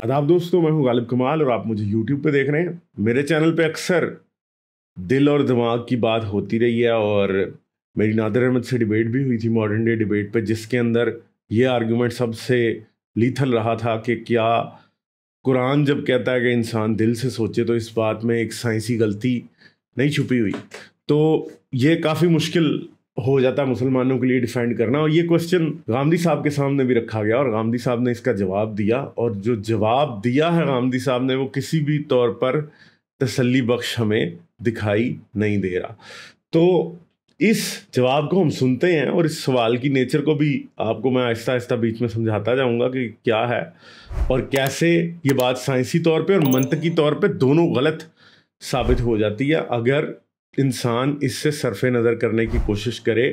आदाब दोस्तों, मैं हूं गालिब कमाल और आप मुझे YouTube पे देख रहे हैं। मेरे चैनल पे अक्सर दिल और दिमाग की बात होती रही है और मेरी नादिर अहमद से डिबेट भी हुई थी मॉडर्न डे डिबेट पे, जिसके अंदर ये आर्गुमेंट सबसे लीथल रहा था कि क्या कुरान जब कहता है कि इंसान दिल से सोचे तो इस बात में एक साइंसी गलती नहीं छुपी हुई। तो ये काफ़ी मुश्किल हो जाता है मुसलमानों के लिए डिफेंड करना, और ये क्वेश्चन गांधी साहब के सामने भी रखा गया और गांधी साहब ने इसका जवाब दिया, और जो जवाब दिया है गांधी साहब ने वो किसी भी तौर पर तसल्ली बख्श हमें दिखाई नहीं दे रहा। तो इस जवाब को हम सुनते हैं और इस सवाल की नेचर को भी आपको मैं आहिस्ता आहिस्ता बीच में समझाता जाऊंगा कि क्या है और कैसे ये बात साइंसी तौर पे और मंतकी तौर पे दोनों गलत साबित हो जाती है अगर इंसान इससे सरफे नज़र करने की कोशिश करे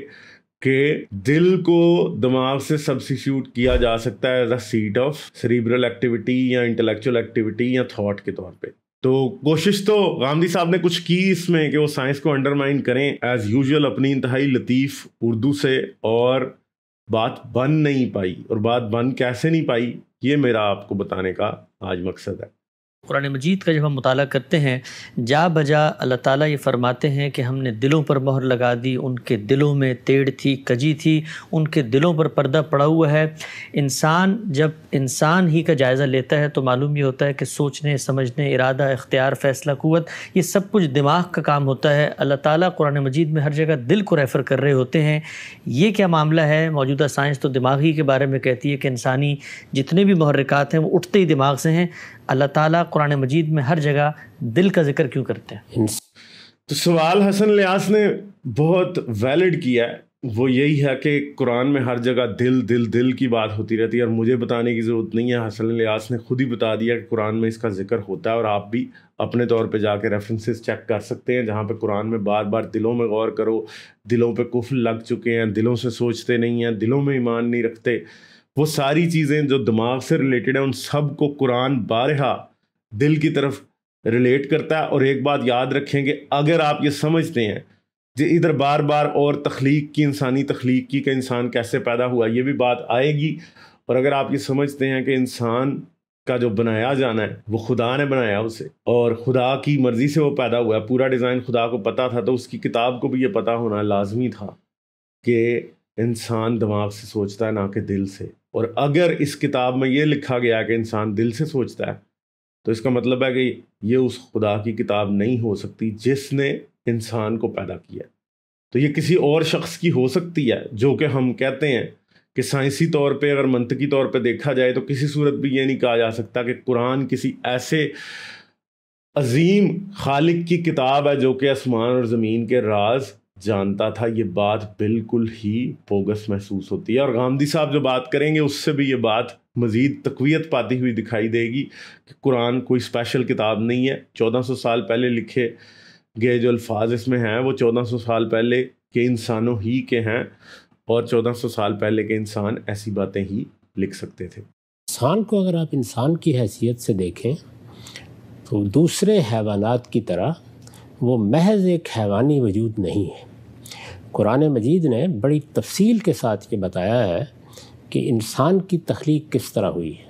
कि दिल को दिमाग से सब्स्टिट्यूट किया जा सकता है as a seat of cerebral activity या इंटेलेक्चुअल एक्टिविटी या थॉट के तौर पे। तो कोशिश तो गांधी साहब ने कुछ की इसमें कि वो साइंस को अंडरमाइन करें एज यूजुअल अपनी इंतहाई लतीफ़ उर्दू से, और बात बन नहीं पाई। और बात बन कैसे नहीं पाई, ये मेरा आपको बताने का आज मकसद है। कुरान मजीद का जब हम मुताला करते हैं, जा बजा अल्लाह ताला ये फरमाते हैं कि हमने दिलों पर मोहर लगा दी, उनके दिलों में तेड़ थी, कजी थी, उनके दिलों पर पर्दा पड़ा हुआ है। इंसान जब इंसान ही का जायज़ा लेता है तो मालूम ये होता है कि सोचने, समझने, इरादा, इख्तियार, फ़ैसला, क़ुव्वत, ये सब कुछ दिमाग का काम होता है। अल्लाह ताला कुरान मजीद में हर जगह दिल को रेफ़र कर रहे होते हैं। ये क्या मामला है? मौजूदा साइंस तो दिमाग ही के बारे में कहती है कि इंसानी जितने भी मुहर्रिकात हैं वो उठते ही दिमाग से हैं। अल्लाह ताला कुरान मजीद में हर जगह दिल का जिक्र क्यों करते हैं? तो सवाल हसन लियास ने बहुत वैलिड किया है। वो यही है कि कुरान में हर जगह दिल दिल दिल की बात होती रहती है और मुझे बताने की ज़रूरत नहीं है। हसन लियास ने खुद ही बता दिया कि कुरान में इसका जिक्र होता है, और आप भी अपने तौर पे जाके रेफरेंसेस चेक कर सकते हैं जहाँ पे कुरान में बार बार दिलों में गौर करो, दिलों पे कुफ्र लग चुके हैं, दिलों से सोचते नहीं हैं, दिलों में ईमान नहीं रखते, वो सारी चीज़ें जो दिमाग से रिलेटेड है उन सब को कुरान बारहा दिल की तरफ रिलेट करता है। और एक बात याद रखें कि अगर आप ये समझते हैं कि इधर बार बार और तख्लीक की, इंसानी तख्लीक की, कि इंसान कैसे पैदा हुआ, ये भी बात आएगी। और अगर आप ये समझते हैं कि इंसान का जो बनाया जाना है वो खुदा ने बनाया उसे, और खुदा की मर्ज़ी से वो पैदा हुआ है, पूरा डिज़ाइन खुदा को पता था, तो उसकी किताब को भी ये पता होना लाजमी था कि इंसान दिमाग से सोचता है ना कि दिल से। और अगर इस किताब में ये लिखा गया कि इंसान दिल से सोचता है तो इसका मतलब है कि ये उस खुदा की किताब नहीं हो सकती जिसने इंसान को पैदा किया। तो ये किसी और शख्स की हो सकती है, जो कि हम कहते हैं कि साइंसी तौर पे, अगर मंतकी तौर पे देखा जाए तो किसी सूरत भी ये नहीं कहा जा सकता कि कुरान किसी ऐसे अजीम खालिक की किताब है जो कि आसमान और ज़मीन के राज जानता था। ये बात बिल्कुल ही बोगस महसूस होती है, और गांधी साहब जो बात करेंगे उससे भी ये बात मज़ीद तक़वियत पाती हुई दिखाई देगी कि कुरान कोई स्पेशल किताब नहीं है। 1400 साल पहले लिखे गए जो अल्फाज इसमें हैं वो 1400 साल पहले के इंसानों ही के हैं, और 1400 साल पहले के इंसान ऐसी बातें ही लिख सकते थे। इंसान को अगर आप इंसान की हैसियत से देखें तो दूसरे हैवानात की तरह वो महज एक हैवानी वजूद नहीं है। कुरान मजीद ने बड़ी तफसील के साथ ये बताया है कि इंसान की तख्लीक किस तरह हुई है।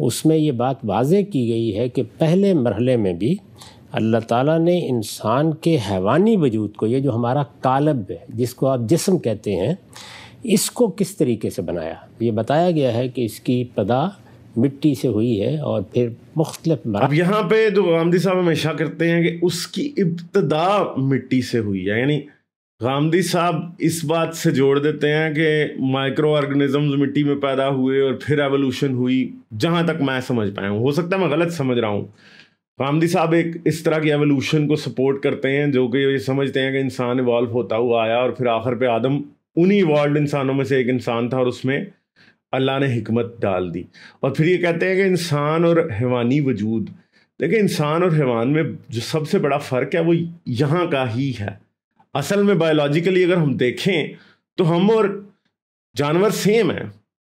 उसमें ये बात वाज़ेह की गई है कि पहले मरहले में भी अल्लाह ताला ने इंसान के हैवानी वजूद को, ये जो हमारा कालब है जिसको आप जिस्म कहते हैं, इसको किस तरीके से बनाया। ये बताया गया है कि इसकी इब्तदा मिट्टी से हुई है और फिर मुख्तलिफ। अब यहाँ पे जो गांधी साहब हमेशा करते हैं कि उसकी इब्तदा मिट्टी से हुई है, यानी गांधी साहब इस बात से जोड़ देते हैं कि माइक्रो ऑर्गेनिजम्स मिट्टी में पैदा हुए और फिर एवोल्यूशन हुई। जहाँ तक मैं समझ पाया हूँ, हो सकता है मैं गलत समझ रहा हूँ, गांधी साहब एक इस तरह की एवोल्यूशन को सपोर्ट करते हैं जो कि ये समझते हैं कि इंसान इवॉल्व होता हुआ आया और फिर आखिर पे आदम उन्हीं इवॉल्व इंसानों में से एक इंसान था और उसमें अल्लाह ने हिकमत डाल दी। और फिर ये कहते हैं कि इंसान और हैवानी वजूद, देखिए इंसान और हैवान में जो सबसे बड़ा फ़र्क है वो यहाँ का ही है। असल में बायोलॉजिकली अगर हम देखें तो हम और जानवर सेम हैं,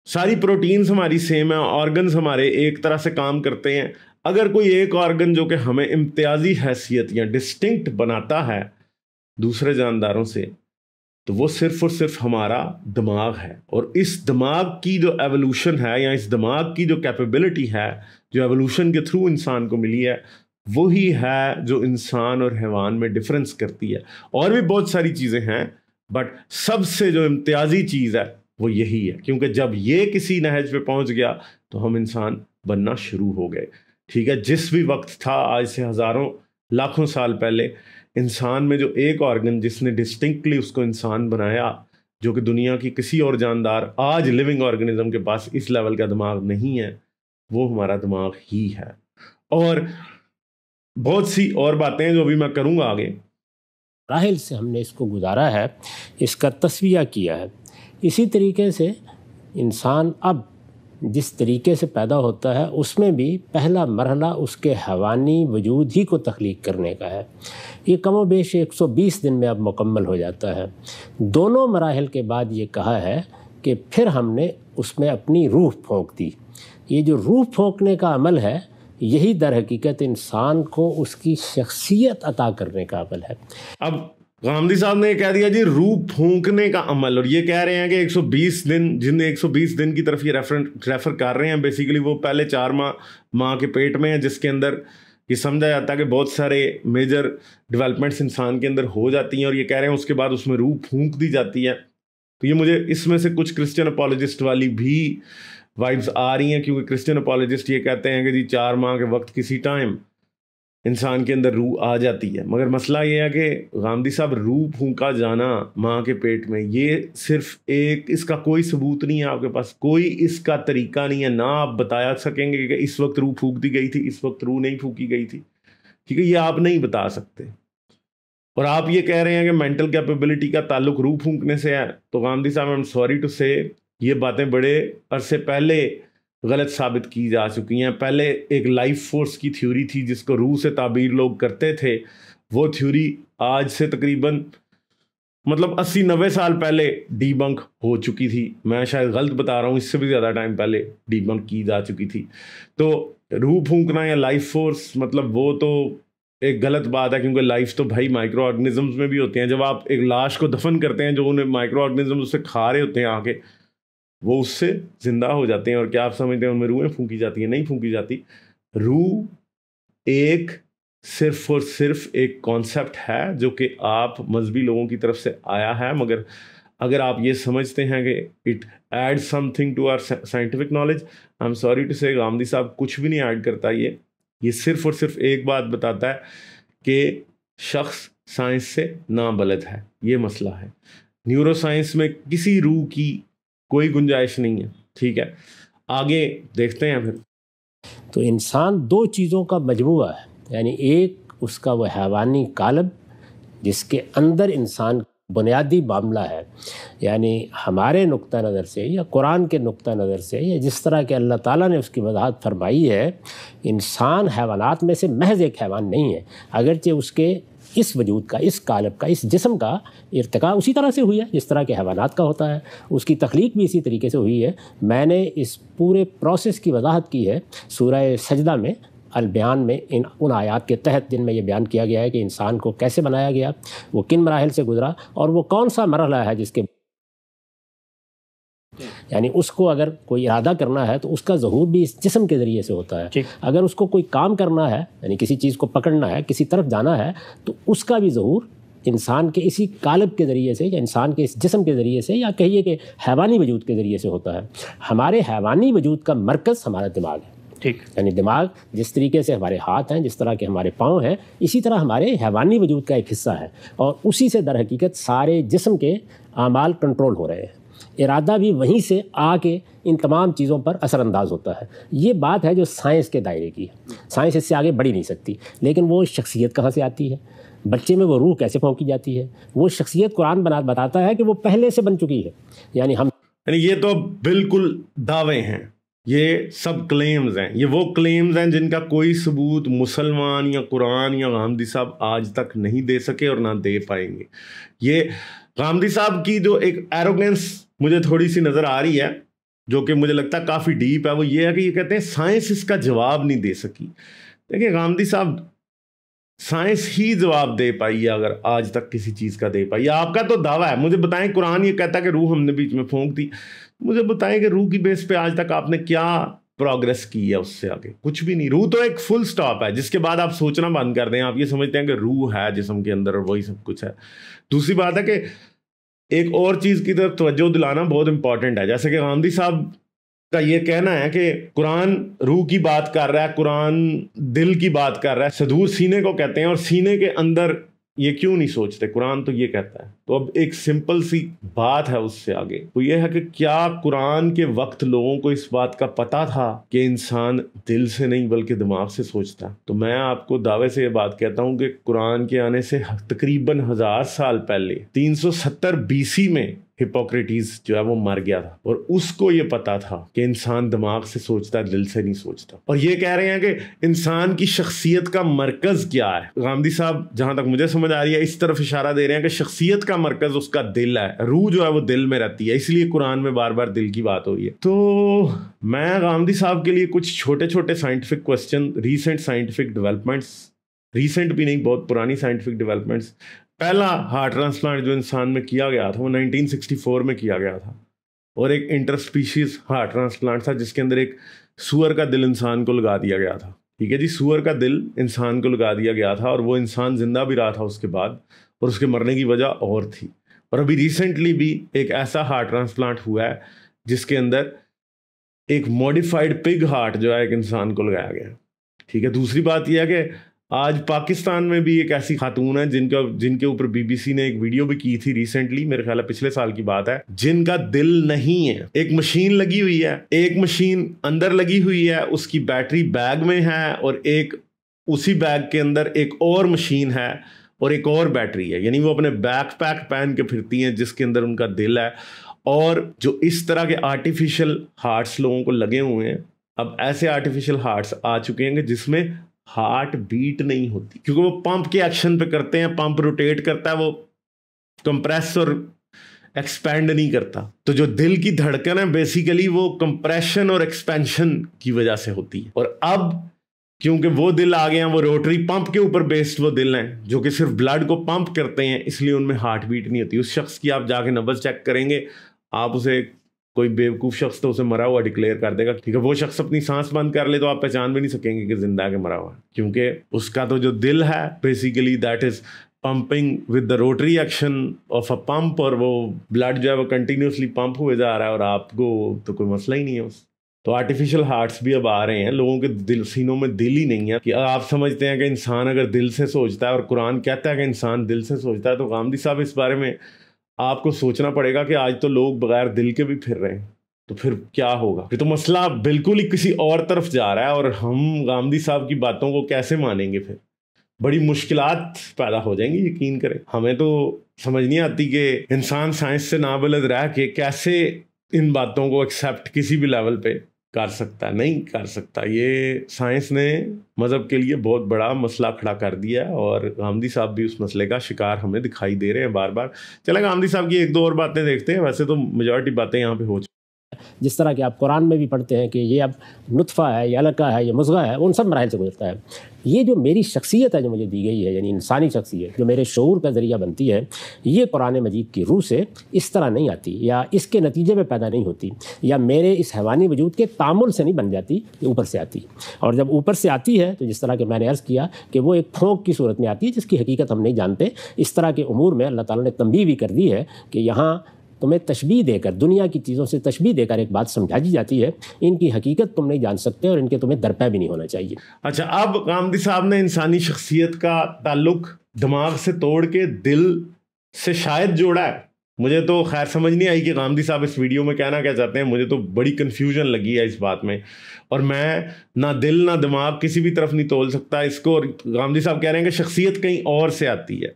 सारी प्रोटीन्स हमारी सेम है, ऑर्गन्स हमारे एक तरह से काम करते हैं। अगर कोई एक ऑर्गन जो कि हमें इम्तियाजी हैसियत या डिस्टिंक्ट बनाता है दूसरे जानदारों से, तो वो सिर्फ और सिर्फ हमारा दिमाग है। और इस दिमाग की जो एवोल्यूशन है या इस दिमाग की जो कैपेबिलिटी है जो एवोल्यूशन के थ्रू इंसान को मिली है, वही है जो इंसान और हैवान में डिफरेंस करती है। और भी बहुत सारी चीज़ें हैं, बट सबसे जो इम्तियाजी चीज़ है वो यही है, क्योंकि जब ये किसी नहज पे पहुंच गया तो हम इंसान बनना शुरू हो गए। ठीक है, जिस भी वक्त था आज से हज़ारों लाखों साल पहले, इंसान में जो एक ऑर्गन जिसने डिस्टिंक्टली उसको इंसान बनाया, जो कि दुनिया की किसी और जानदार आज लिविंग ऑर्गेनिज्म के पास इस लेवल का दिमाग नहीं है, वो हमारा दिमाग ही है। और बहुत सी और बातें हैं जो अभी मैं करूँगा आगे। राहिल से हमने इसको गुजारा है, इसका तस्वीया किया है। इसी तरीके से इंसान अब जिस तरीके से पैदा होता है उसमें भी पहला मरहला उसके हैवानी वजूद ही को तख्लीक करने का है। ये कमोबेश 120 दिन में अब मुकम्मल हो जाता है। दोनों मराहिल के बाद ये कहा है कि फिर हमने उसमें अपनी रूह फूंक दी। ये जो रूह फूंकने का अमल है, यही दर हकीकत इंसान को उसकी शख्सियत अता करने का अमल है। अब गांधी साहब ने कह दिया जी रूह फूंकने का अमल, और ये कह रहे हैं कि 120 दिन, जिन 120 दिन की तरफ ये रेफर कर रहे हैं, बेसिकली वो पहले 4 माह के पेट में है, जिसके अंदर ये समझा जाता है कि बहुत सारे मेजर डेवलपमेंट्स इंसान के अंदर हो जाती हैं, और ये कह रहे हैं उसके बाद उसमें रूह फूंक दी जाती है। तो ये मुझे इसमें से कुछ क्रिश्चियन अपोलॉजिस्ट वाली भी वाइब्स आ रही हैं, क्योंकि क्रिश्चियन अपोलॉजिस्ट ये कहते हैं कि जी 4 माह के वक्त किसी टाइम इंसान के अंदर रूह आ जाती है। मगर मसला ये है कि गांधी साहब रूह फूंका जाना माँ के पेट में, ये सिर्फ एक, इसका कोई सबूत नहीं है आपके पास, कोई इसका तरीका नहीं है। ना आप बताया सकेंगे कि इस वक्त रूह फूंक दी गई थी, इस वक्त रूह नहीं फूंकी गई थी। ठीक है, ये आप नहीं बता सकते। और आप ये कह रहे हैं कि मेंटल कैपेबिलिटी का ताल्लुक रूह फूंकने से है, तो गांधी साहब, आई एम सॉरी टू से, ये बातें बड़े अरसे पहले गलत साबित की जा चुकी हैं। पहले एक लाइफ फोर्स की थ्योरी थी जिसको रूह से ताबीर लोग करते थे, वो थ्योरी आज से तकरीबन 80-90 साल पहले डीबंक हो चुकी थी। मैं शायद गलत बता रहा हूँ, इससे भी ज़्यादा टाइम पहले डीबंक की जा चुकी थी। तो रूह फूंकना या लाइफ फोर्स, वो तो एक गलत बात है, क्योंकि लाइफ तो भाई माइक्रो ऑर्गेनिजम्स में भी होते हैं। जब आप एक लाश को दफन करते हैं, जो उन्हें माइक्रो ऑर्गेनिज्म उससे खा रहे होते हैं आके, वो उससे जिंदा हो जाते हैं। और क्या आप समझते हैं उनमें रूहें फूंकी जाती हैं? नहीं फूंकी जाती। रूह एक सिर्फ और सिर्फ एक कॉन्सेप्ट है जो कि आप मजहबी लोगों की तरफ से आया है, मगर अगर आप ये समझते हैं कि it add something to our scientific knowledge, I am sorry to say, Gandhi साहब कुछ भी नहीं ऐड करता। ये सिर्फ और सिर्फ एक बात बताता है कि शख्स साइंस से नाबलद है। ये मसला है। न्यूरो साइंस में किसी रूह की कोई गुंजाइश नहीं है। ठीक है, आगे देखते हैं फिर। तो इंसान 2 चीज़ों का मजमूआ है, यानी एक उसका वो हैवानी कालब जिसके अंदर इंसान बुनियादी मामला है, यानी हमारे नुक्ता नज़र से या कुरान के नुक्ता नज़र से या जिस तरह के अल्लाह ताला ने उसकी वजाहत फरमाई है, इंसान हैवानात में से महज एक हैवान नहीं है, अगरचे उसके इस वजूद का, इस कालब का, इस जिस्म का इर्तिका उसी तरह से हुई है जिस तरह के हैवानात का होता है, उसकी तख्लीक भी इसी तरीके से हुई है। मैंने इस पूरे प्रोसेस की वजाहत की है सूरह सजदा में, अल बयान में, उन आयात के तहत जिनमें यह बयान किया गया है कि इंसान को कैसे बनाया गया, वो किन मराहिल से गुजरा और वो कौन सा मरहला है जिसके, यानी उसको अगर कोई इरादा करना है तो उसका ज़हूर भी इस जिस्म के ज़रिए से होता है। अगर उसको कोई काम करना है, यानी किसी चीज़ को पकड़ना है, किसी तरफ जाना है, तो उसका भी ज़हूर इंसान के इसी कालब के ज़रिए से या इंसान के इस जिस्म के ज़रिए से या कहिए कि हैवानी वजूद के ज़रिए से होता है। हमारे हैवानी वजूद का मरकज़ हमारा दिमाग है। ठीक, यानी दिमाग जिस तरीके से हमारे हाथ हैं, जिस तरह के हमारे पाँव हैं, इसी तरह हमारे हैवानी वजूद का एक हिस्सा है और उसी से दर हकीकत सारे जिस्म के आमाल कंट्रोल हो रहे हैं। इरादा भी वहीं से आके इन तमाम चीज़ों पर असरअंदाज होता है। ये बात है जो साइंस के दायरे की है। साइंस इससे आगे बढ़ ही नहीं सकती। लेकिन वो शख्सियत कहाँ से आती है, बच्चे में वो रूह कैसे फौंकी जाती है, वो शख्सियत कुरान बताता है कि वो पहले से बन चुकी है। यानी ये तो बिल्कुल दावे हैं, ये सब क्लेम्स हैं। ये वो क्लेम्स हैं जिनका कोई सबूत मुसलमान या कुरान या गांधी साहब आज तक नहीं दे सके और ना दे पाएंगे। ये गांधी साहब की जो एक एरोगेंस मुझे थोड़ी सी नज़र आ रही है, जो कि मुझे लगता है काफ़ी डीप है, वो ये है कि ये कहते हैं साइंस इसका जवाब नहीं दे सकी। देखिए गांधी साहब साइंस ही जवाब दे पाई है, अगर आज तक किसी चीज़ का दे पाई है। आपका तो दावा है, मुझे बताएं, कुरान ये कहता है कि रूह हमने बीच में फूंक दी, मुझे बताएं कि रूह की बेस पे आज तक आपने क्या प्रोग्रेस की है, उससे आगे कुछ भी नहीं। रूह तो एक फुल स्टॉप है, जिसके बाद आप सोचना बंद कर दें, आप ये समझते हैं कि रूह है जिस्म के अंदर और वही सब कुछ है। दूसरी बात है कि एक और चीज़ की तरफ तवज्जो दिलाना बहुत इंपॉर्टेंट है। जैसे कि गांधी साहब का ये कहना है कि कुरान रूह की बात कर रहा है, कुरान दिल की बात कर रहा है, सदूर सीने को कहते हैं, और सीने के अंदर ये क्यों नहीं सोचते, कुरान तो ये कहता है। तो अब एक सिंपल सी बात है उससे आगे, वो ये है कि क्या कुरान के वक्त लोगों को इस बात का पता था कि इंसान दिल से नहीं बल्कि दिमाग से सोचता है? तो मैं आपको दावे से ये बात कहता हूं कि कुरान के आने से तकरीबन 1000 साल पहले 370 BC में हिपोक्रेटिस जो है वो मर गया था, और उसको ये पता था कि इंसान दिमाग से सोचता है, दिल से नहीं सोचता। और ये कह रहे हैं कि इंसान की शख्सियत का मरकज क्या है। गांधी साहब जहां तक मुझे समझ आ रही है इस तरफ इशारा दे रहे हैं कि शख्सियत का मरकज उसका दिल है, रूह जो है वो दिल में रहती है, इसलिए कुरान में बार बार दिल की बात हो रही है। तो मैं गांधी साहब के लिए कुछ छोटे छोटे scientific question, recent scientific developments, recent भी नहीं, बहुत पुरानी साइंटिफिक डेवलपमेंट्स। पहला हार्ट ट्रांसप्लांट जो इंसान में किया गया था वो 1964 में किया गया था, और एक इंटरस्पीशीज हार्ट ट्रांसप्लांट था जिसके अंदर एक सूअर का दिल इंसान को लगा दिया गया था। ठीक है जी, सूअर का दिल इंसान को लगा दिया गया था, और वो इंसान जिंदा भी रहा था उसके बाद, और उसके मरने की वजह और थी। और अभी रिसेंटली भी एक ऐसा हार्ट ट्रांसप्लांट हुआ है जिसके अंदर एक मॉडिफाइड पिग हार्ट जो है एक इंसान को लगाया गया। ठीक है, दूसरी बात यह है कि आज पाकिस्तान में भी एक ऐसी खातून है जिनके ऊपर BBC ने एक वीडियो भी की थी रिसेंटली, मेरे ख्याल है पिछले साल की बात है, जिनका दिल नहीं है। एक मशीन लगी हुई है, एक मशीन अंदर लगी हुई है, उसकी बैटरी बैग में है, और एक उसी बैग के अंदर एक और मशीन है और एक और बैटरी है, यानी वो अपने बैकपैक पहन के फिरती हैं जिसके अंदर उनका दिल है। और जो इस तरह के आर्टिफिशियल हार्ट्स लोगों को लगे हुए हैं, अब ऐसे आर्टिफिशियल हार्ट्स आ चुके हैं जिसमें हार्ट बीट नहीं होती, क्योंकि वो पंप के एक्शन पे करते हैं, पंप रोटेट करता है, वो कंप्रेस और एक्सपैंड नहीं करता। तो जो दिल की धड़कन है बेसिकली वो कंप्रेशन और एक्सपेंशन की वजह से होती है। और अब क्योंकि वो दिल आ गए हैं, वो रोटरी पंप के ऊपर बेस्ड वो दिल हैं जो कि सिर्फ ब्लड को पंप करते हैं, इसलिए उनमें हार्ट बीट नहीं होती। उस शख्स की आप जाके नब्ज चेक करेंगे, आप उसे, कोई बेवकूफ़ शख्स तो उसे मरा हुआ डिक्लेयर कर देगा, ठीक है, वो शख्स अपनी सांस बंद कर ले तो आप पहचान भी नहीं सकेंगे कि जिंदा है कि मरा हुआ है, क्योंकि उसका तो जो दिल है basically that is pumping with the rotary action of a pump, और वो ब्लड जो है वो कंटिन्यूसली पंप हुए जा रहा है, और आपको तो कोई मसला ही नहीं है उस। तो आर्टिफिशियल हार्ट्स भी अब आ रहे हैं, लोगों के दिल, सीनों में दिल ही नहीं है। कि आप समझते हैं कि इंसान अगर दिल से सोचता है, और कुरान कहता है कि इंसान दिल से सोचता है, तो गांधी साहब इस बारे में आपको सोचना पड़ेगा कि आज तो लोग बगैर दिल के भी फिर रहे हैं, तो फिर क्या होगा? फिर तो मसला बिल्कुल ही किसी और तरफ जा रहा है, और हम गांधी साहब की बातों को कैसे मानेंगे? फिर बड़ी मुश्किलात पैदा हो जाएंगी, यकीन करें। हमें तो समझ नहीं आती कि इंसान साइंस से नाबलद रह के कैसे इन बातों को एक्सेप्ट किसी भी लेवल पे कर सकता है, नहीं कर सकता। ये साइंस ने मज़हब के लिए बहुत बड़ा मसला खड़ा कर दिया है, और गांधी साहब भी उस मसले का शिकार हमें दिखाई दे रहे हैं बार बार। चलें गांधी साहब की एक दो और बातें देखते हैं, वैसे तो मेजॉरिटी बातें यहाँ पे हो। जिस तरह के आप कुरान में भी पढ़ते हैं कि ये अब नुत्फ़ा है, ये अलका है, ये मुज़ग़ा है, उन सब मराहिल से गुजरता है। ये जो मेरी शख्सियत है जो मुझे दी गई है, यानी इंसानी शख्सियत जो मेरे शऊर का ज़रिया बनती है, ये कुरान मजीद की रूह से इस तरह नहीं आती, या इसके नतीजे में पैदा नहीं होती, या मेरे इस हैवानी वजूद के तामुल से नहीं बन जाती, ये ऊपर से आती। और जब ऊपर से आती है तो जिस तरह के मैंने अर्ज़ किया कि वो एक फोंक की सूरत में आती है जिसकी हकीकत हम नहीं जानते। इस तरह के उमूर में अल्लाह ताला ने तंबीह भी कर दी है कि यहाँ तुम्हें तशबीह देकर, दुनिया की चीज़ों से तशबीह देकर एक बात समझाई जाती है, इनकी हकीकत तुम नहीं जान सकते और इनके तुम्हें दरपा भी नहीं होना चाहिए। अच्छा, अब गांधी साहब ने इंसानी शख्सियत का ताल्लुक दिमाग से तोड़ के दिल से शायद जोड़ा है। मुझे तो खैर समझ नहीं आई कि गांधी साहब इस वीडियो में कहना क्या चाहते हैं। मुझे तो बड़ी कन्फ्यूजन लगी है इस बात में, और मैं ना दिल ना दिमाग किसी भी तरफ नहीं तोल सकता इसको। और गांधी साहब कह रहे हैं कि शख्सियत कहीं और से आती है।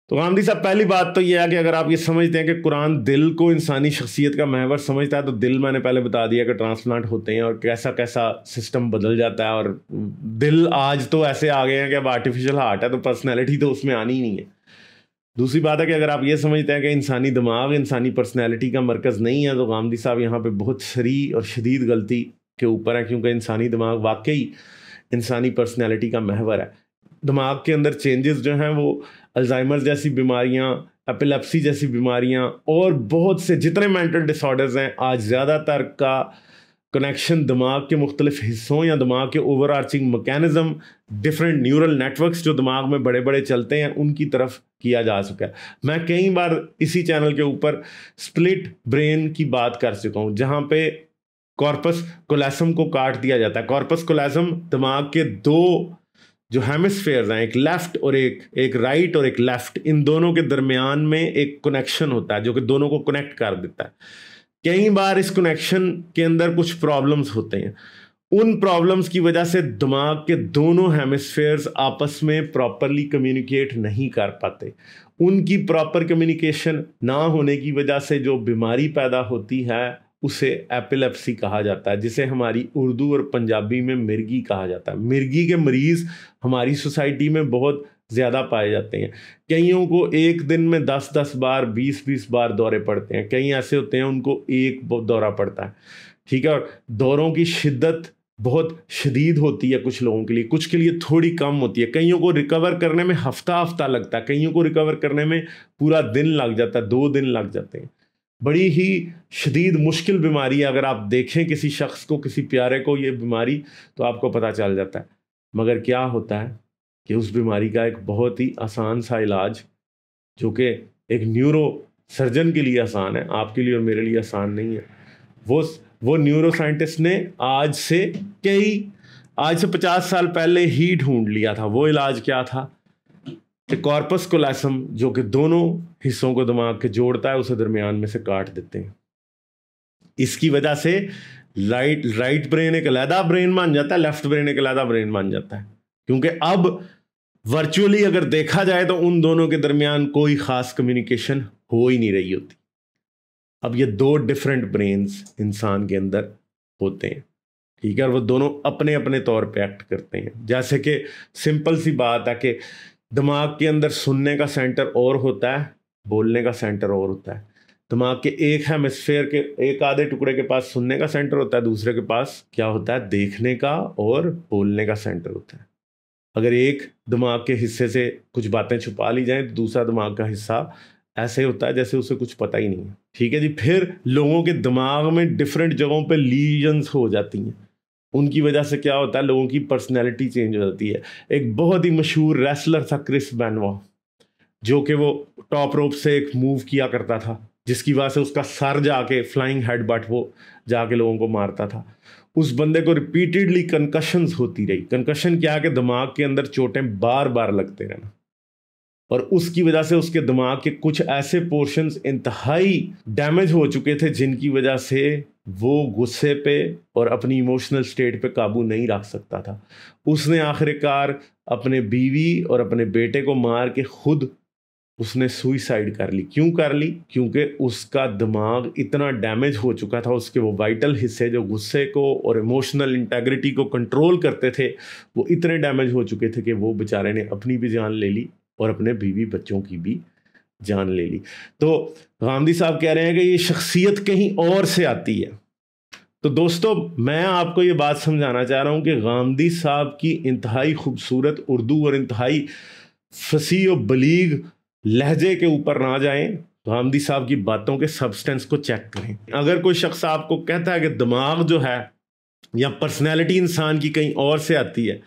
तो गांधी साहब, पहली बात तो यह है कि अगर आप ये समझते हैं कि कुरान दिल को इंसानी शख्सियत का महवर समझता है, तो दिल मैंने पहले बता दिया कि ट्रांसप्लांट होते हैं और कैसा कैसा सिस्टम बदल जाता है। और दिल आज तो ऐसे आ गए हैं कि अब आर्टिफिशियल हार्ट है, तो पर्सनैलिटी तो उसमें आनी ही नहीं है। दूसरी बात है कि अगर आप ये समझते हैं कि इंसानी दिमाग इंसानी पर्सनैलिटी का मरकज़ नहीं है, तो गांधी साहब यहाँ पर बहुत सरी और शदीद गलती के ऊपर है, क्योंकि इंसानी दिमाग वाकई इंसानी पर्सनैलिटी का महवर है। दिमाग के अंदर चेंजेस जो हैं वो अल्जाइमर जैसी बीमारियां, एपिलेप्सी जैसी बीमारियां और बहुत से जितने मेंटल डिसऑर्डर्स हैं, आज ज़्यादातर का कनेक्शन दिमाग के मुख्तलिफ हिस्सों या दिमाग के over arching mechanism, different neural networks जो दिमाग में बड़े बड़े चलते हैं, उनकी तरफ किया जा चुका है। मैं कई बार इसी चैनल के ऊपर स्प्लिट ब्रेन की बात कर चुका हूँ, जहाँ पे कॉर्पस कोलेसम को काट दिया जाता है। कॉर्पस कोलेसम दिमाग के दो जो हेमिस्फेयर्स हैं, एक लेफ्ट और एक राइट और एक लेफ्ट, इन दोनों के दरमियान में एक कनेक्शन होता है जो कि दोनों को कनेक्ट कर देता है। कई बार इस कनेक्शन के अंदर कुछ प्रॉब्लम्स होते हैं, उन प्रॉब्लम्स की वजह से दिमाग के दोनों हेमिस्फेयर्स आपस में प्रॉपरली कम्युनिकेट नहीं कर पाते। उनकी प्रॉपर कम्युनिकेशन ना होने की वजह से जो बीमारी पैदा होती है उसे एपिलेप्सी कहा जाता है, जिसे हमारी उर्दू और पंजाबी में मिर्गी कहा जाता है। मिर्गी के मरीज़ हमारी सोसाइटी में बहुत ज़्यादा पाए जाते हैं। कईयों को एक दिन में 10-10 बार, 20-20 बार दौरे पड़ते हैं। कई ऐसे होते हैं उनको एक दौरा पड़ता है, ठीक है। और दौरों की शिद्दत बहुत शदीद होती है कुछ लोगों के लिए, कुछ के लिए थोड़ी कम होती है। कईयों को रिकवर करने में हफ्ता लगता है, कईयों को रिकवर करने में पूरा दिन लग जाता है, 2 दिन लग जाते हैं। बड़ी ही शदीद मुश्किल बीमारी है। अगर आप देखें किसी शख्स को, किसी प्यारे को ये बीमारी, तो आपको पता चल जाता है। मगर क्या होता है कि उस बीमारी का एक बहुत ही आसान सा इलाज, जो कि एक न्यूरो सर्जन के लिए आसान है, आपके लिए और मेरे लिए आसान नहीं है, वो न्यूरो साइंटिस्ट ने आज से 50 साल पहले ही ढूंढ लिया था। वो इलाज क्या था कि कॉर्पस कोलेसम, जो कि दोनों हिस्सों को दिमाग के जोड़ता है, उसे दरमियान में से काट देते हैं। इसकी वजह से राइट ब्रेन एक अलहदा ब्रेन बन जाता है, लेफ्ट ब्रेन एक अलहदा ब्रेन बन जाता है। क्योंकि अब वर्चुअली अगर देखा जाए तो उन दोनों के दरमियान कोई खास कम्युनिकेशन हो ही नहीं रही होती। अब ये 2 डिफरेंट ब्रेन्स इंसान के अंदर होते हैं, ठीक है, और वो दोनों अपने अपने तौर पे एक्ट करते हैं। जैसे कि सिंपल सी बात है कि दिमाग के अंदर सुनने का सेंटर और होता है, बोलने का सेंटर और होता है। दिमाग के एक हेमिस्फेयर के एक आधे टुकड़े के पास सुनने का सेंटर होता है, दूसरे के पास क्या होता है, देखने का और बोलने का सेंटर होता है। अगर एक दिमाग के हिस्से से कुछ बातें छुपा ली जाएं तो दूसरा दिमाग का हिस्सा ऐसे होता है जैसे उसे कुछ पता ही नहीं है, ठीक है जी। फिर लोगों के दिमाग में डिफरेंट जगहों पे लीजन्स हो जाती हैं। उनकी वजह से क्या होता है, लोगों की पर्सनैलिटी चेंज हो जाती है। एक बहुत ही मशहूर रेसलर था क्रिस बेनवा, जो कि वो टॉप रोप से एक मूव किया करता था, जिसकी वजह से उसका सर जाके फ्लाइंग हेडबट वो जाके लोगों को मारता था। उस बंदे को रिपीटेडली कंकशंस होती रही। कंकशन क्या है कि दिमाग के अंदर चोटें बार बार लगते रहना, और उसकी वजह से उसके दिमाग के कुछ ऐसे पोर्शंस इंतहाई डैमेज हो चुके थे, जिनकी वजह से वो गुस्से पे और अपनी इमोशनल स्टेट पे काबू नहीं रख सकता था। उसने आखिरकार अपने बीवी और अपने बेटे को मार के खुद उसने सुइसाइड कर ली। क्यों कर ली? क्योंकि उसका दिमाग इतना डैमेज हो चुका था, उसके वो वाइटल हिस्से जो गुस्से को और इमोशनल इंटेग्रिटी को कंट्रोल करते थे, वो इतने डैमेज हो चुके थे कि वो बेचारे ने अपनी भी जान ले ली और अपने बीवी बच्चों की भी जान ले ली। तो गांधी साहब कह रहे हैं कि ये शख्सियत कहीं और से आती है। तो दोस्तों, मैं आपको ये बात समझाना चाह रहा हूँ कि गांधी साहब की इंतहाई खूबसूरत उर्दू और इंतहाई फसीह और बलीग लहजे के ऊपर ना जाएं। गांधी साहब की बातों के सब्सटेंस को चेक करें। अगर कोई शख्स आपको कहता है कि दिमाग जो है या पर्सनैलिटी इंसान की कहीं और से आती है,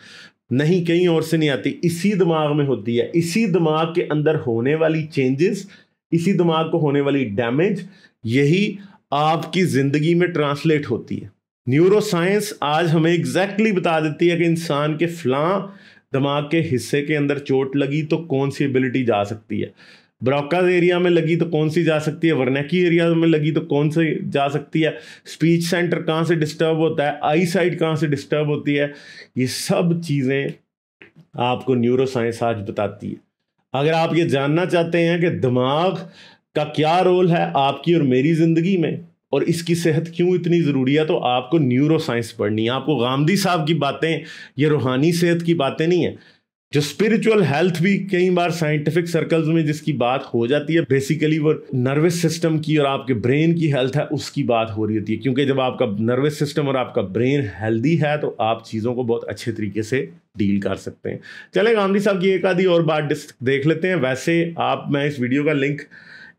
नहीं, कहीं और से नहीं आती, इसी दिमाग में होती है। इसी दिमाग के अंदर होने वाली चेंजेस, इसी दिमाग को होने वाली डैमेज, यही आपकी जिंदगी में ट्रांसलेट होती है। न्यूरो साइंस आज हमें एग्जैक्टली बता देती है कि इंसान के फलां दिमाग के हिस्से के अंदर चोट लगी तो कौन सी एबिलिटी जा सकती है, ब्रोकाज एरिया में लगी तो कौन सी जा सकती है, वर्नेकी एरिया में लगी तो कौन सी जा सकती है, स्पीच सेंटर कहाँ से डिस्टर्ब होता है, आई साइट कहाँ से डिस्टर्ब होती है। ये सब चीज़ें आपको न्यूरो साइंस आज बताती है। अगर आप ये जानना चाहते हैं कि दिमाग का क्या रोल है आपकी और मेरी ज़िंदगी में और इसकी सेहत क्यों इतनी ज़रूरी है, तो आपको न्यूरो साइंस पढ़नी है। आपको गांधी साहब की बातें, ये रूहानी सेहत की बातें नहीं है, जो स्पिरिचुअल हेल्थ भी कई बार साइंटिफिक सर्कल्स में जिसकी बात हो जाती है, बेसिकली वो नर्वस सिस्टम की और आपके ब्रेन की हेल्थ है, उसकी बात हो रही होती है। क्योंकि जब आपका नर्वस सिस्टम और आपका ब्रेन हेल्दी है तो आप चीज़ों को बहुत अच्छे तरीके से डील कर सकते हैं। चलें गांधी साहब की एक आधी और बात देख लेते हैं। वैसे मैं इस वीडियो का लिंक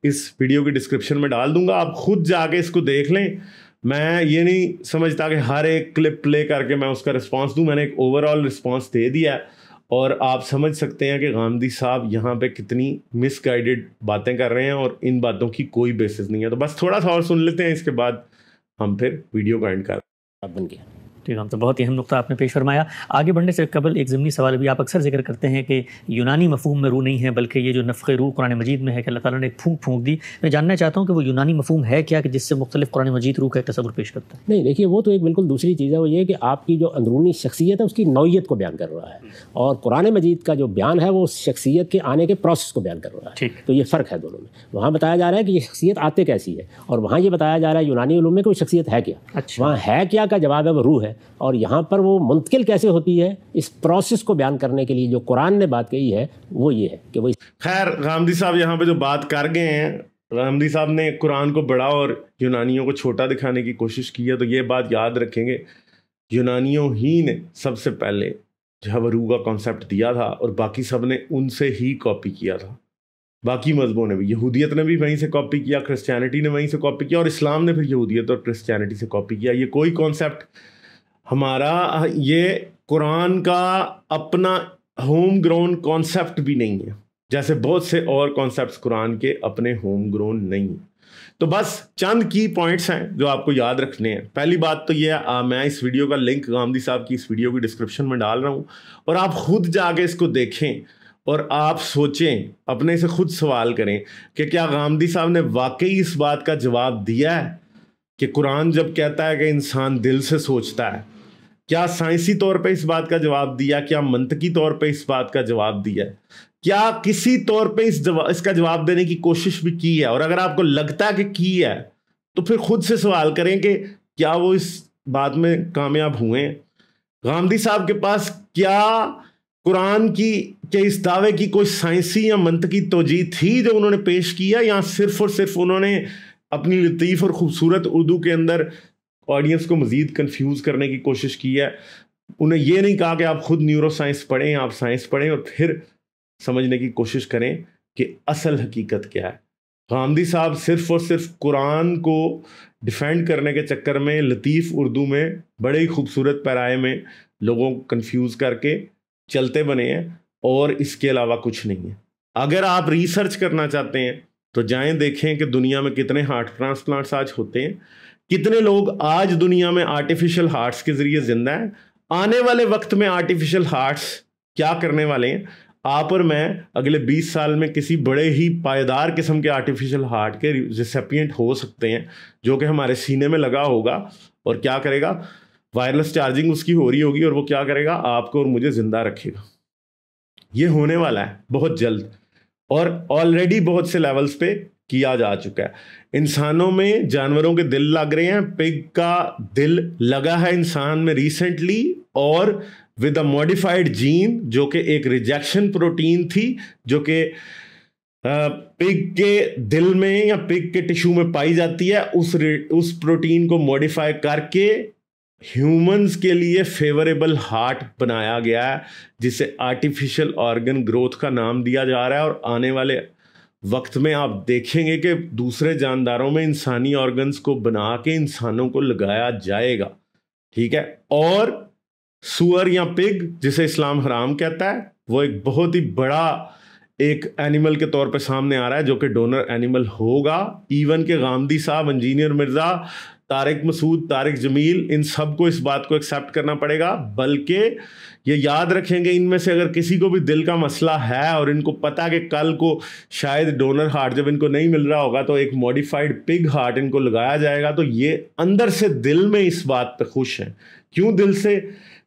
इस वीडियो की डिस्क्रिप्शन में डाल दूंगा, आप खुद जाके इसको देख लें। मैं ये नहीं समझता कि हर एक क्लिप प्ले करके मैं उसका रिस्पॉन्स दूं, मैंने एक ओवरऑल रिस्पॉन्स दे दिया है और आप समझ सकते हैं कि गांधी साहब यहाँ पे कितनी मिसगाइडेड बातें कर रहे हैं और इन बातों की कोई बेसिस नहीं है। तो बस थोड़ा सा और सुन लेते हैं, इसके बाद हम फिर वीडियो का एंड कर बन गया। ठीक है, तो बहुत ही अहम नुकता आपने पेश फरमाया। आगे बढ़ने से कबल एक ज़मीनी सवाल भी, आप अक्सर जिक्र करते हैं कि यूनानी मफहूम में रूह नहीं है, बल्कि ये जो नफ़्ख़े रूह कुरान मजीद में है कि अल्लाह ताला ने एक फूंक दी। मैं जानना चाहता हूँ कि वो यूनानी मफहूम है क्या, कि जिससे मुख्तलिफ कुरान मजीद रूह का एक तस्वुर पेश करता है? नहीं, देखिए वो तो एक बिल्कुल दूसरी चीज़ है। वो ये कि आपकी जो अंदरूनी शख्सियत है उसकी नौइयत को बयान कर रहा है, और कुरान मजीद का जो बयान है वो शख्सियत के आने के प्रोसेस को बयान कर रहा है। ठीक। तो ये फ़र्क है दोनों में। वहाँ बताया जा रहा है कि ये शख्सियत आते कैसी है, और वहाँ ये बताया जा रहा है यूनानी उलूम में कि वो शख्सियत है क्या। अच्छा। वहाँ है क्या का जवाब है वो रूह है, और यहाँ पर वो मुंतकिल कैसे होती है इस प्रोसेस को बयान करने के लिए जो कुरान ने बात कही है वो ये है कि वो। खैर गांधी साहब यहाँ पे जो बात कर गए हैं, गांधी साहब ने कुरान को बड़ा और यूनानियों को छोटा दिखाने की कोशिश की है। तो ये बात याद रखेंगे, यूनानियों ही ने सबसे पहले जो है रूह का कॉन्सेप्ट दिया था और बाकी सब ने उनसे ही कॉपी किया था। बाकी मजहबों ने भी, यहूदियत ने भी वहीं से कॉपी किया, क्रिश्चियनिटी ने वहीं से कॉपी किया, और इस्लाम ने फिर यहूदियत और क्रिश्चियनिटी से कॉपी किया। ये कोई कॉन्सेप्ट हमारा, ये कुरान का अपना होम ग्रोन कॉन्सेप्ट भी नहीं है, जैसे बहुत से और कॉन्सेप्ट्स कुरान के अपने होम ग्रोन नहीं है। तो बस चंद की पॉइंट्स हैं जो आपको याद रखने हैं। पहली बात तो ये है, मैं इस वीडियो का लिंक गांधी साहब की इस वीडियो की डिस्क्रिप्शन में डाल रहा हूँ, और आप खुद जाके इसको देखें और आप सोचें, अपने से खुद सवाल करें कि क्या गांधी साहब ने वाकई इस बात का जवाब दिया है कि कुरान जब कहता है कि इंसान दिल से सोचता है, क्या साइंसी तौर पे इस बात का जवाब दिया, क्या मंतकी तौर पे इस बात का जवाब दिया, क्या किसी तौर पे इसका जवाब देने की कोशिश भी की है? और अगर आपको लगता है कि की है तो फिर खुद से सवाल करें कि क्या वो इस बात में कामयाब हुए? गांधी साहब के पास क्या कुरान के इस दावे की कोई साइंसी या मंतकी तोजी थी जो उन्होंने पेश किया, या सिर्फ और सिर्फ उन्होंने अपनी लतीफ़ और खूबसूरत उर्दू के अंदर ऑडियंस को मज़ीद कंफ्यूज करने की कोशिश की है? उन्हें ये नहीं कहा कि आप खुद न्यूरो साइंस पढ़ें, आप साइंस पढ़ें और फिर समझने की कोशिश करें कि असल हकीकत क्या है। गांधी साहब सिर्फ और सिर्फ कुरान को डिफेंड करने के चक्कर में लतीफ़ उर्दू में बड़े ही खूबसूरत पैराए में लोगों को कंफ्यूज करके चलते बने हैं, और इसके अलावा कुछ नहीं है। अगर आप रिसर्च करना चाहते हैं तो जाएं देखें कि दुनिया में कितने हार्ट ट्रांसप्लांट्स आज होते हैं, कितने लोग आज दुनिया में आर्टिफिशियल हार्ट्स के जरिए जिंदा हैं, आने वाले वक्त में आर्टिफिशियल हार्ट्स क्या करने वाले हैं। आप और मैं अगले 20 साल में किसी बड़े ही पायदार किस्म के आर्टिफिशियल हार्ट के रिसिपिएंट हो सकते हैं, जो कि हमारे सीने में लगा होगा और क्या करेगा, वायरलेस चार्जिंग उसकी हो रही होगी और वो क्या करेगा, आपको और मुझे जिंदा रखेगा। ये होने वाला है बहुत जल्द, और ऑलरेडी बहुत से लेवल्स पे किया जा चुका है। इंसानों में जानवरों के दिल लग रहे हैं, पिग का दिल लगा है इंसान में रिसेंटली, और विद अ मॉडिफाइड जीन जो कि एक रिजेक्शन प्रोटीन थी जो कि पिग के दिल में या पिग के टिश्यू में पाई जाती है। उस प्रोटीन को मॉडिफाई करके ह्यूमंस के लिए फेवरेबल हार्ट बनाया गया है, जिसे आर्टिफिशियल ऑर्गन ग्रोथ का नाम दिया जा रहा है। और आने वाले वक्त में आप देखेंगे कि दूसरे जानदारों में इंसानी ऑर्गन्स को बना के इंसानों को लगाया जाएगा, ठीक है। और सुअर या पिग, जिसे इस्लाम हराम कहता है, वो एक बहुत ही बड़ा एक एनिमल के तौर पे सामने आ रहा है जो कि डोनर एनिमल होगा। इवन के गांधी साहब, इंजीनियर मिर्जा, तारिक मसूद, तारिक जमील, इन सब को इस बात को एक्सेप्ट करना पड़ेगा। बल्कि ये याद रखेंगे, इनमें से अगर किसी को भी दिल का मसला है और इनको पता कि कल को शायद डोनर हार्ट जब इनको नहीं मिल रहा होगा तो एक मॉडिफाइड पिग हार्ट इनको लगाया जाएगा, तो ये अंदर से दिल में इस बात पे खुश हैं। क्यों दिल से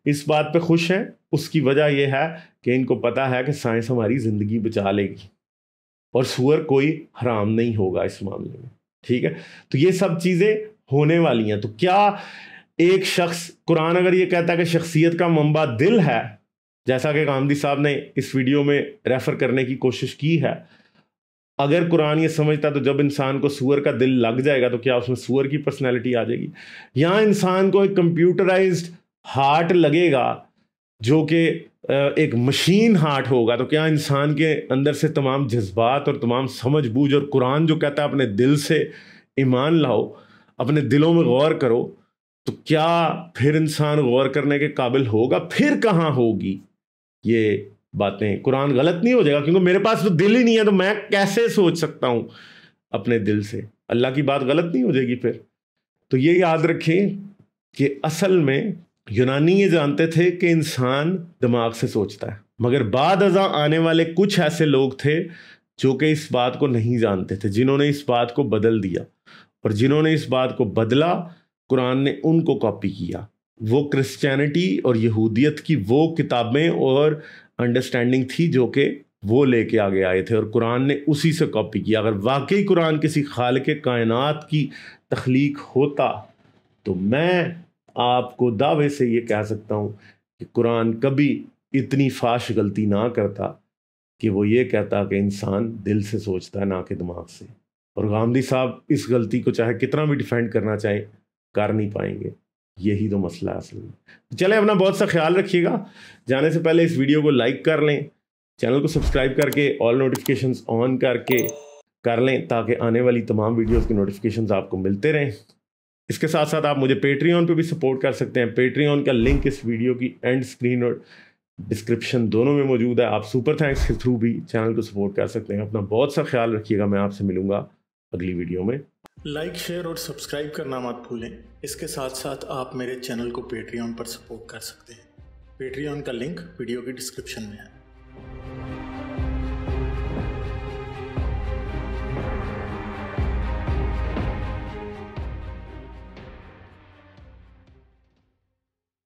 इस बात पे खुश हैं? उसकी वजह यह है कि इनको पता है कि साइंस हमारी ज़िंदगी बचा लेगी और सुअर कोई हराम नहीं होगा इस मामले में, ठीक है। तो ये सब चीज़ें होने वाली हैं। तो क्या एक शख्स, कुरान अगर ये कहता है कि शख्सियत का मंबा दिल है, जैसा कि गांधी साहब ने इस वीडियो में रेफर करने की कोशिश की है, अगर कुरान ये समझता तो जब इंसान को सूअर का दिल लग जाएगा तो क्या उसमें सूअर की पर्सनैलिटी आ जाएगी? यहाँ इंसान को एक कंप्यूटराइज्ड हार्ट लगेगा जो कि एक मशीन हार्ट होगा, तो क्या इंसान के अंदर से तमाम जज्बात और तमाम समझ बूझ, और कुरान जो कहता है अपने दिल से ईमान लाओ, अपने दिलों में गौर करो, तो क्या फिर इंसान गौर करने के काबिल होगा? फिर कहाँ होगी ये बातें? कुरान गलत नहीं हो जाएगा क्योंकि मेरे पास तो दिल ही नहीं है, तो मैं कैसे सोच सकता हूँ अपने दिल से? अल्लाह की बात गलत नहीं हो जाएगी फिर? तो ये याद रखें कि असल में यूनानी ये जानते थे कि इंसान दिमाग से सोचता है, मगर बाद अज़ा आने वाले कुछ ऐसे लोग थे जो कि इस बात को नहीं जानते थे, जिन्होंने इस बात को बदल दिया, और जिन्होंने इस बात को बदला कुरान ने उनको कॉपी किया। वो क्रिश्चियनिटी और यहूदियत की वो किताबें और अंडरस्टैंडिंग थी जो कि वो लेके आगे आए थे, और कुरान ने उसी से कॉपी किया। अगर वाकई कुरान किसी खालिक कायनात की तख्लीक होता तो मैं आपको दावे से ये कह सकता हूँ कि कुरान कभी इतनी फाश गलती ना करता कि वो ये कहता कि इंसान दिल से सोचता है ना कि दिमाग से। और गांधी साहब इस गलती को चाहे कितना भी डिफेंड करना चाहे कर नहीं पाएंगे। यही तो मसला है असल में। चले, अपना बहुत सा ख्याल रखिएगा। जाने से पहले इस वीडियो को लाइक कर लें, चैनल को सब्सक्राइब करके ऑल नोटिफिकेशंस ऑन करके कर लें ताकि आने वाली तमाम वीडियोस के नोटिफिकेशंस आपको मिलते रहें। इसके साथ साथ आप मुझे पेट्रियन पे भी सपोर्ट कर सकते हैं। पेट्रियन का लिंक इस वीडियो की एंड स्क्रीन और डिस्क्रिप्शन दोनों में मौजूद है। आप सुपर थैंक्स के थ्रू भी चैनल को सपोर्ट कर सकते हैं। अपना बहुत सा ख्याल रखिएगा। मैं आपसे मिलूंगा अगली वीडियो में। लाइक, शेयर और सब्सक्राइब करना मत भूलें। इसके साथ साथ आप मेरे चैनल को पेट्रियन पर सपोर्ट कर सकते हैं। पेट्रियन का लिंक वीडियो की डिस्क्रिप्शन में है।